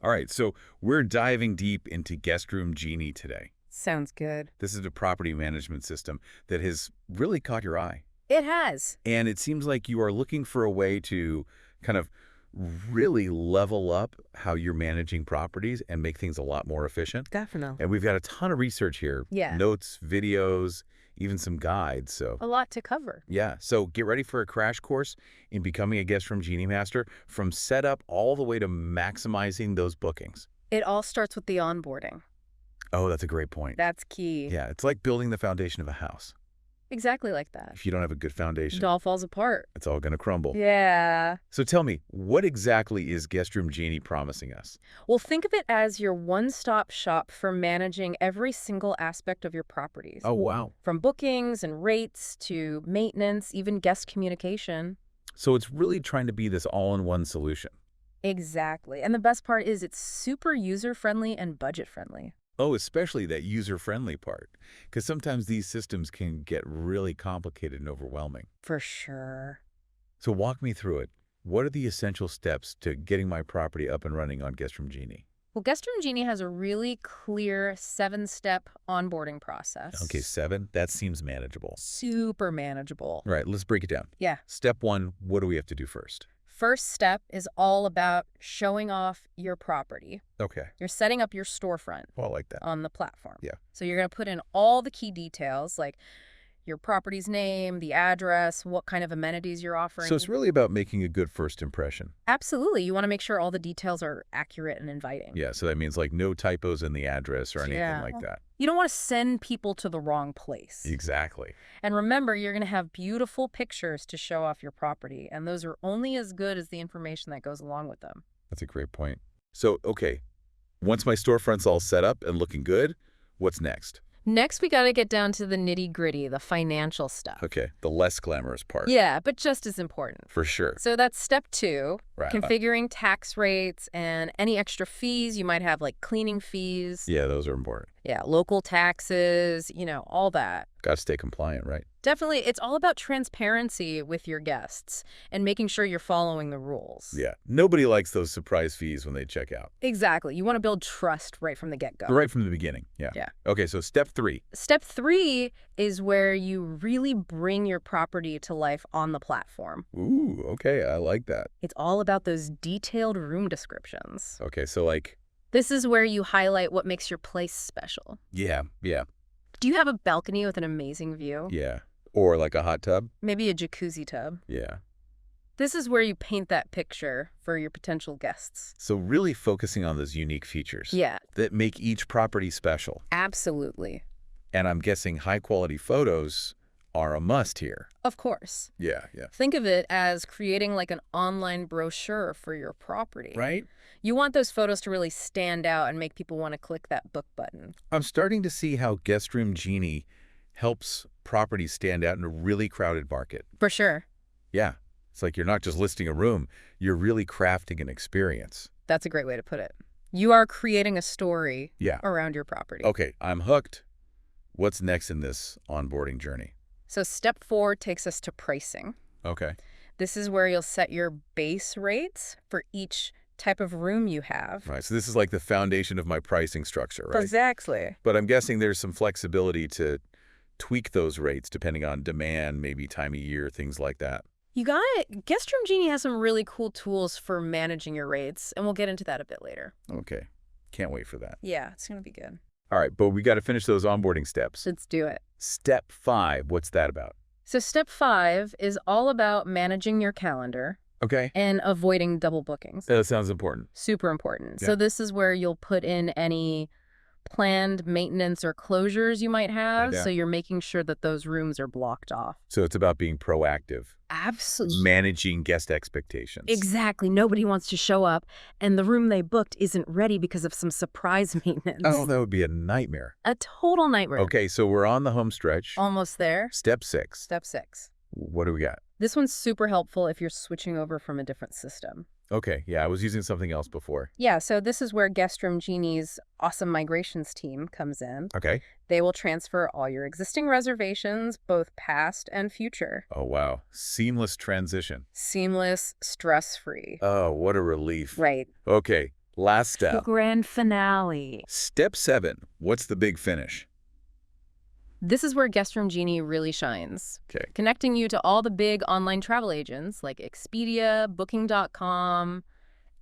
All right, so we're diving deep into Guestroom Genie today. Sounds good. This is a property management system that has really caught your eye. It has. And it seems like you are looking for a way to kind of really level up how you're managing properties and make things a lot more efficient. Definitely. And we've got a ton of research here. Yeah. Notes, videos, even some guides. So A lot to cover. yeah, so get ready for a crash course in becoming a Guestroom Genie Master, from setup all the way to maximizing those bookings. It all starts with the onboarding. Oh, that's a great point. That's key. Yeah, it's like building the foundation of a house. Exactly like that. If you don't have a good foundation, It all falls apart. it's all going to crumble. Yeah. So tell me, what exactly is Guestroom Genie promising us? Well, think of it as your one-stop shop for managing every single aspect of your properties. Oh, wow. From bookings and rates to maintenance, even guest communication. So it's really trying to be this all-in-one solution. Exactly. And the best part is it's super user-friendly and budget-friendly. Oh, especially that user-friendly part, because sometimes these systems can get really complicated and overwhelming. For sure. So walk me through it. What are the essential steps to getting my property up and running on Guestroom Genie? Well, Guestroom Genie has a really clear 7-step onboarding process. Okay, 7? That seems manageable. Super manageable. All right, let's break it down. Yeah. Step 1, what do we have to do first? First step is all about showing off your property. Okay. You're setting up your storefront Oh, I like that. on the platform. Yeah. So you're going to put in all the key details, like your property's name, the address, what kind of amenities you're offering. So it's really about making a good first impression. Absolutely. You want to make sure all the details are accurate and inviting. Yeah, so that means like no typos in the address or anything Yeah. like that. You don't want to send people to the wrong place. Exactly. And remember, you're going to have beautiful pictures to show off your property, and those are only as good as the information that goes along with them. That's a great point. So, okay, once my storefront's all set up and looking good, what's next? Next, we got to get down to the nitty-gritty, the financial stuff. Okay, the less glamorous part. Yeah, but just as important. For sure. So that's step 2, Right. configuring tax rates and any extra fees you might have, like cleaning fees. Yeah, those are important. Yeah, local taxes, all that. Got to stay compliant, right? Definitely, it's all about transparency with your guests and making sure you're following the rules. Yeah. Nobody likes those surprise fees when they check out. Exactly. You want to build trust right from the get-go. Right from the beginning. Yeah. Yeah. Okay, so step 3. Step 3 is where you really bring your property to life on the platform. Ooh, okay, I like that. It's all about those detailed room descriptions. Okay, so like, This is where you highlight what makes your place special. yeah. Do you have a balcony with an amazing view? Yeah. Or like a hot tub? Maybe a jacuzzi tub? Yeah. This is where you paint that picture for your potential guests. So really focusing on those unique features. Yeah, That make each property special. absolutely. And I'm guessing high-quality photos are a must here. Of course. Yeah. Think of it as creating like an online brochure for your property. Right? You want those photos to really stand out and make people want to click that book button. I'm starting to see how Guestroom Genie helps properties stand out in a really crowded market. For sure. Yeah. It's like you're not just listing a room, you're really crafting an experience. That's a great way to put it. You are creating a story Yeah. around your property. Okay, I'm hooked. What's next in this onboarding journey? So step 4 takes us to pricing. Okay. This is where you'll set your base rates for each type of room you have. Right. So this is like the foundation of my pricing structure, right? Exactly. But I'm guessing there's some flexibility to tweak those rates depending on demand, maybe time of year, things like that. You got it. Guestroom Genie has some really cool tools for managing your rates, and we'll get into that a bit later. Okay. Can't wait for that. Yeah, it's going to be good. All right, but we got to finish those onboarding steps. Let's do it. Step 5, what's that about? So step 5 is all about managing your calendar Okay. and avoiding double bookings. That sounds important. Super important. Yeah. So this is where you'll put in any planned maintenance or closures you might have. Yeah. So you're making sure that those rooms are blocked off. So it's about being proactive, Absolutely. managing guest expectations. Exactly. Nobody wants to show up and the room they booked isn't ready because of some surprise maintenance. Oh, that would be a nightmare. A total nightmare. Okay, so we're on the home stretch. Almost there. Step 6. Step 6. What do we got? This one's super helpful if you're switching over from a different system. Okay, yeah, I was using something else before. Yeah, so this is where Guestroom Genie's awesome migrations team comes in. Okay. They will transfer all your existing reservations, both past and future. Oh, wow. Seamless transition. Seamless, stress-free. Oh, what a relief. Right. Okay, Last The step. grand finale. Step 7. What's the big finish? This is where Guestroom Genie really shines. Okay. Connecting you to all the big online travel agents like Expedia, Booking.com,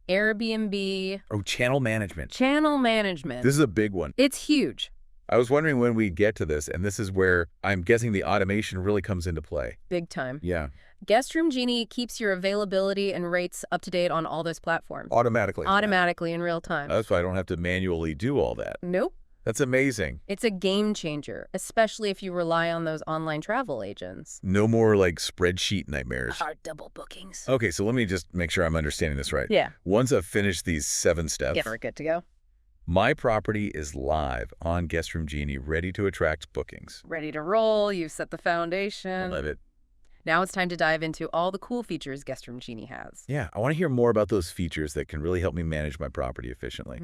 Airbnb. Oh, channel management. Channel management. This is a big one. It's huge. I was wondering when we'd get to this, and this is where I'm guessing the automation really comes into play. Big time. Yeah. Guestroom Genie keeps your availability and rates up to date on all those platforms. Automatically. Automatically in real time. That's why I don't have to manually do all that. Nope. That's amazing. It's a game changer, especially if you rely on those online travel agents. No more like spreadsheet nightmares. Our double bookings. Okay, so let me just make sure I'm understanding this right. Yeah. Once I've finished these 7 steps, We're good to go. my property is live on Guestroom Genie, ready to attract bookings. Ready to roll. You've set the foundation. Love it. Now it's time to dive into all the cool features Guestroom Genie has. Yeah, I want to hear more about those features that can really help me manage my property efficiently.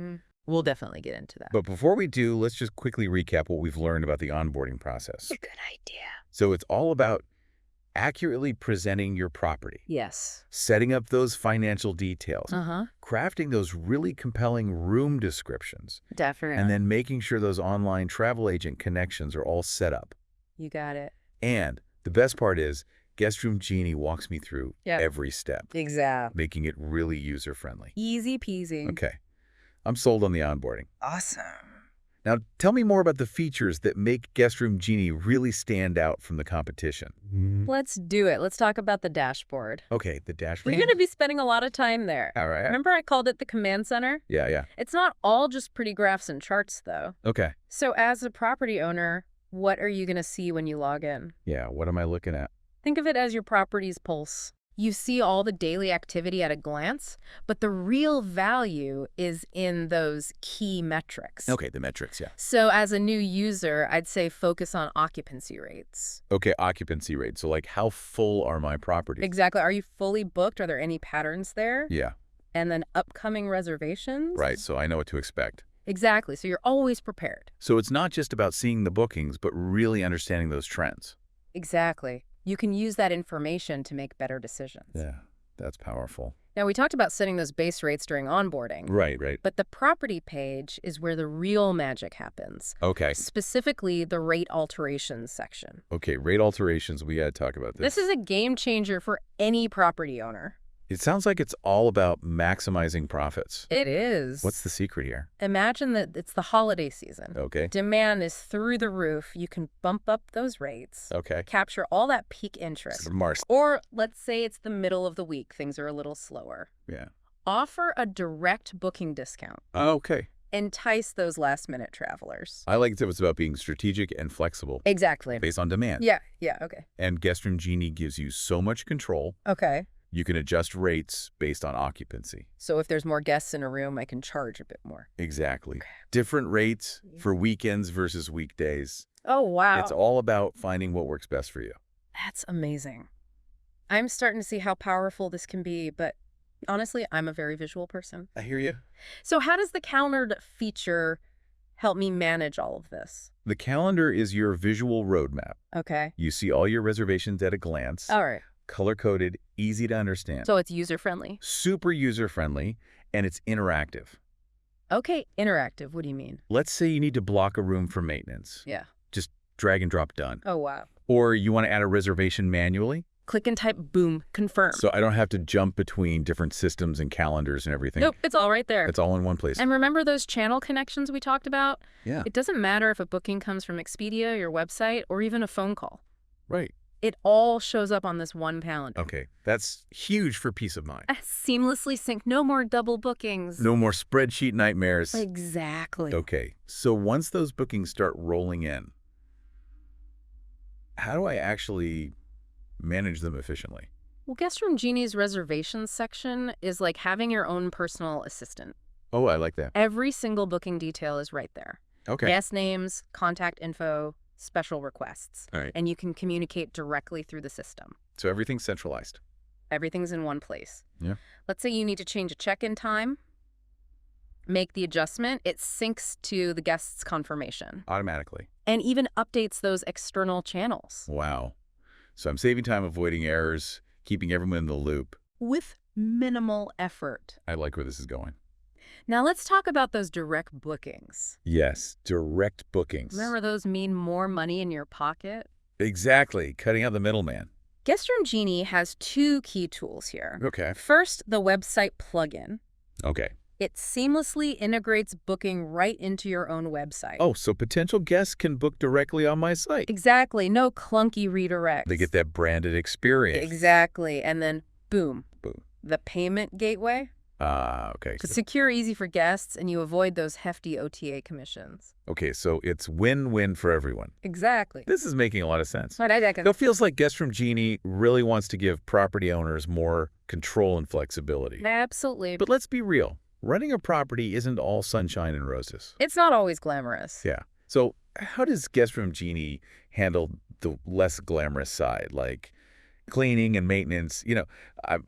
We'll definitely get into that. But before we do, let's just quickly recap what we've learned about the onboarding process. Good idea. So it's all about accurately presenting your property, Yes. setting up those financial details, Uh-huh. crafting those really compelling room descriptions, Definitely. and then making sure those online travel agent connections are all set up. You got it. And the best part is, Guestroom Genie walks me through every step, Exactly. making it really user-friendly. Easy peasy. Okay, I'm sold on the onboarding. Awesome. Now, tell me more about the features that make Guestroom Genie really stand out from the competition. Let's do it. Let's talk about the dashboard. Okay, the dashboard. You're going to be spending a lot of time there. All right. Remember I called it the command center? Yeah. It's not all just pretty graphs and charts, though. Okay. So as a property owner, what are you going to see when you log in? Yeah, what am I looking at? Think of it as your property's pulse. You see all the daily activity at a glance, but the real value is in those key metrics. Okay, the metrics, yeah. So as a new user, I'd say focus on occupancy rates. Okay, occupancy rate. So like how full are my properties? Exactly. Are you fully booked? Are there any patterns there? Yeah, And then upcoming reservations? right. So I know what to expect. Exactly. So you're always prepared. So it's not just about seeing the bookings, but really understanding those trends. Exactly. You can use that information to make better decisions. Yeah, that's powerful. Now, we talked about setting those base rates during onboarding. Right. But the property page is where the real magic happens. Okay. Specifically, the rate alterations section. Okay, rate alterations. We got to talk about this. This is a game changer for any property owner. It sounds like it's all about maximizing profits. It is. What's the secret here? Imagine that it's the holiday season. Okay. Demand is through the roof. You can bump up those rates. Okay. Capture all that peak interest. Mars. Or let's say it's the middle of the week. Things are a little slower. Yeah. Offer a direct booking discount. Okay. Entice those last-minute travelers. I like it was about being strategic and flexible Exactly. based on demand. Yeah, okay. And Guestroom Genie gives you so much control. Okay. You can adjust rates based on occupancy. So if there's more guests in a room, I can charge a bit more. Exactly. Different rates for weekends versus weekdays. Oh, wow. It's all about finding what works best for you. That's amazing. I'm starting to see how powerful this can be, but honestly, I'm a very visual person. I hear you. So how does the calendar feature help me manage all of this? The calendar is your visual roadmap. Okay. You see all your reservations at a glance. All right. Color-coded, easy to understand. So it's user-friendly. Super user-friendly, and it's interactive. Okay, interactive. What do you mean? Let's say you need to block a room for maintenance. Yeah. Just drag and drop done. Oh, wow. Or you want to add a reservation manually. Click and type, boom, confirm. So I don't have to jump between different systems and calendars and everything. Nope, it's all right there. It's all in one place. And remember those channel connections we talked about? Yeah. It doesn't matter if a booking comes from Expedia, your website, or even a phone call. Right. It all shows up on this one calendar. Okay. That's huge for peace of mind. Seamlessly sync. No more double bookings. No more spreadsheet nightmares. Exactly. Okay. So once those bookings start rolling in, how do I actually manage them efficiently? Well, Guestroom Genie's reservations section is like having your own personal assistant. Oh, I like that. Every single booking detail is right there. Okay. Guest names, contact info, special requests. All right. And you can communicate directly through the system. So everything's centralized. Everything's in one place. Yeah. Let's say you need to change a check-in time, make the adjustment. It syncs to the guest's confirmation Automatically. and even updates those external channels. Wow. So I'm saving time, avoiding errors, keeping everyone in the loop. With minimal effort. I like where this is going. Now let's talk about those direct bookings. Yes, direct bookings. Remember those mean more money in your pocket? Exactly, cutting out the middleman. Guestroom Genie has two key tools here. Okay. First, the website plugin. Okay. It seamlessly integrates booking right into your own website. Oh, so potential guests can book directly on my site. Exactly. No clunky redirects. They get that branded experience. Exactly. And then, boom. Boom. The payment gateway. Okay. It's secure, easy for guests, and you avoid those hefty OTA commissions. Okay, so it's win-win for everyone. Exactly. This is making a lot of sense. Right, It feels like Guestroom Genie really wants to give property owners more control and flexibility. Absolutely. But let's be real. Running a property isn't all sunshine and roses. It's not always glamorous. Yeah. So how does Guestroom Genie handle the less glamorous side, like cleaning and maintenance?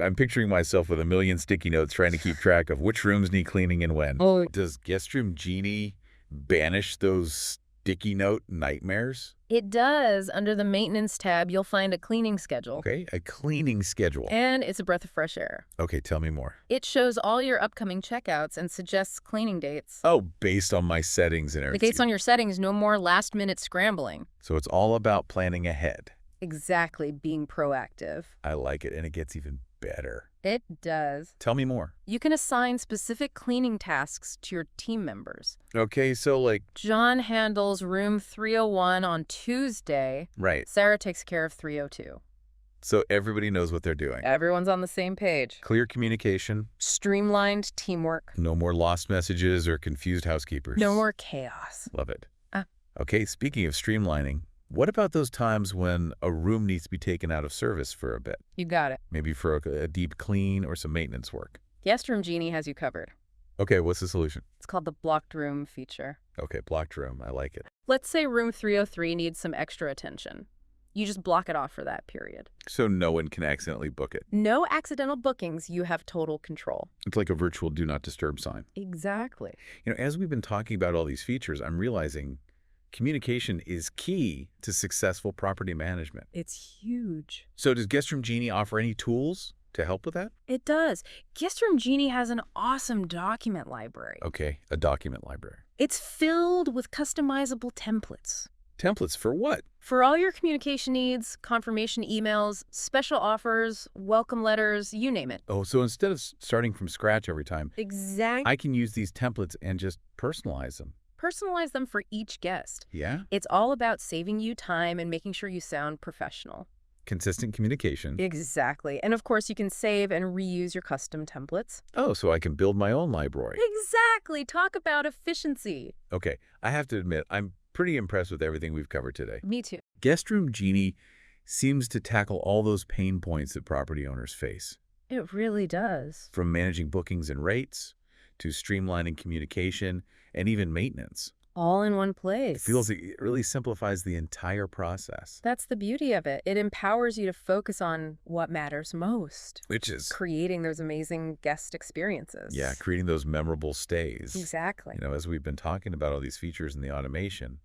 I'm picturing myself with a million sticky notes trying to keep track of which rooms need cleaning and when. Oh. Does Guestroom Genie banish those sticky note nightmares? It does. Under the maintenance tab, you'll find a cleaning schedule. Okay, a cleaning schedule. And it's a breath of fresh air. Okay, tell me more. It shows all your upcoming checkouts and suggests cleaning dates. Oh, based on my settings and everything. Based on your settings, no more last-minute scrambling. So it's all about planning ahead. Exactly, being proactive. I like it, and it gets even better. It does. Tell me more. You can assign specific cleaning tasks to your team members. Okay, so like... John handles room 301 on Tuesday. Right. Sarah takes care of 302. So everybody knows what they're doing. Everyone's on the same page. Clear communication. Streamlined teamwork. No more lost messages or confused housekeepers. No more chaos. Love it. Okay, speaking of streamlining, what about those times when a room needs to be taken out of service for a bit? You got it. Maybe for a deep clean or some maintenance work. Guestroom Genie has you covered. Okay, what's the solution? It's called the blocked room feature. Okay, blocked room. I like it. Let's say room 303 needs some extra attention. You just block it off for that period. So no one can accidentally book it. No accidental bookings. You have total control. It's like a virtual do not disturb sign. Exactly. As we've been talking about all these features, I'm realizing communication is key to successful property management. It's huge. So does Guestroom Genie offer any tools to help with that? It does. Guestroom Genie has an awesome document library. Okay, a document library. It's filled with customizable templates. Templates for what? For all your communication needs, confirmation emails, special offers, welcome letters, you name it. Oh, so instead of starting from scratch every time, Exactly. I can use these templates and just personalize them. Personalize them for each guest. Yeah? It's all about saving you time and making sure you sound professional. Consistent communication. Exactly. And of course, you can save and reuse your custom templates. Oh, so I can build my own library. Exactly. Talk about efficiency. Okay, I have to admit, I'm pretty impressed with everything we've covered today. Me too. Guestroom Genie seems to tackle all those pain points that property owners face. It really does. From managing bookings and rates, to streamlining communication, and even maintenance. All in one place. It really simplifies the entire process. That's the beauty of it. It empowers you to focus on what matters most. Which is... creating those amazing guest experiences. Yeah, creating those memorable stays. Exactly. As we've been talking about all these features and the automation,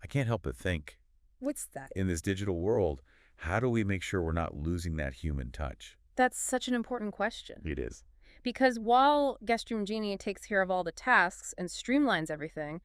I can't help but think, What's that? in this digital world, how do we make sure we're not losing that human touch? That's such an important question. It is. Because while Guestroom Genie takes care of all the tasks and streamlines everything,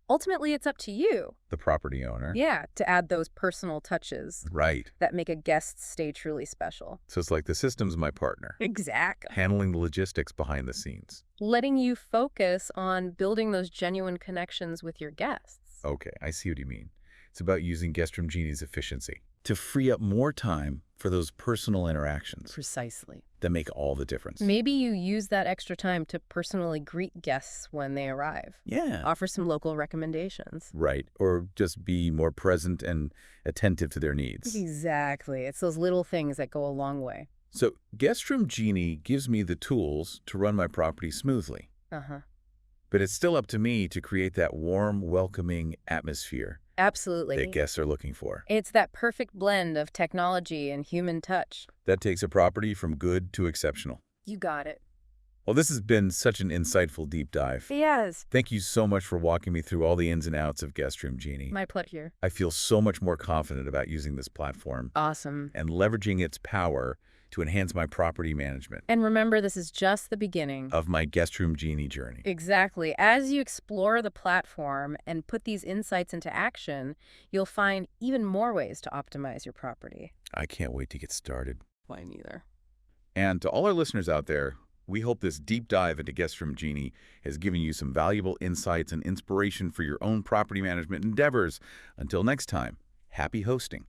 ultimately it's up to you. The property owner. Yeah, to add those personal touches Right. that make a guest's stay truly special. So it's like the system's my partner, Exactly. handling the logistics behind the scenes. Letting you focus on building those genuine connections with your guests. Okay, I see what you mean. It's about using Guestroom Genie's efficiency to free up more time for those personal interactions Precisely. that make all the difference. Maybe you use that extra time to personally greet guests when they arrive. Yeah. Offer some local recommendations. Right. Or just be more present and attentive to their needs. Exactly. It's those little things that go a long way. So Guestroom Genie gives me the tools to run my property smoothly. Uh-huh. But it's still up to me to create that warm, welcoming atmosphere Absolutely. that guests are looking for. It's that perfect blend of technology and human touch. That takes a property from good to exceptional. You got it. Well, this has been such an insightful deep dive. Yes. Thank you so much for walking me through all the ins and outs of Guestroom Genie. My pleasure. I feel so much more confident about using this platform Awesome. and leveraging its power to enhance my property management And remember, this is just the beginning. of my Guestroom Genie journey. Exactly. As you explore the platform and put these insights into action, you'll find even more ways to optimize your property. I can't wait to get started. Why neither? And to all our listeners out there, we hope this deep dive into Guestroom Genie has given you some valuable insights and inspiration for your own property management endeavors. Until next time, happy hosting.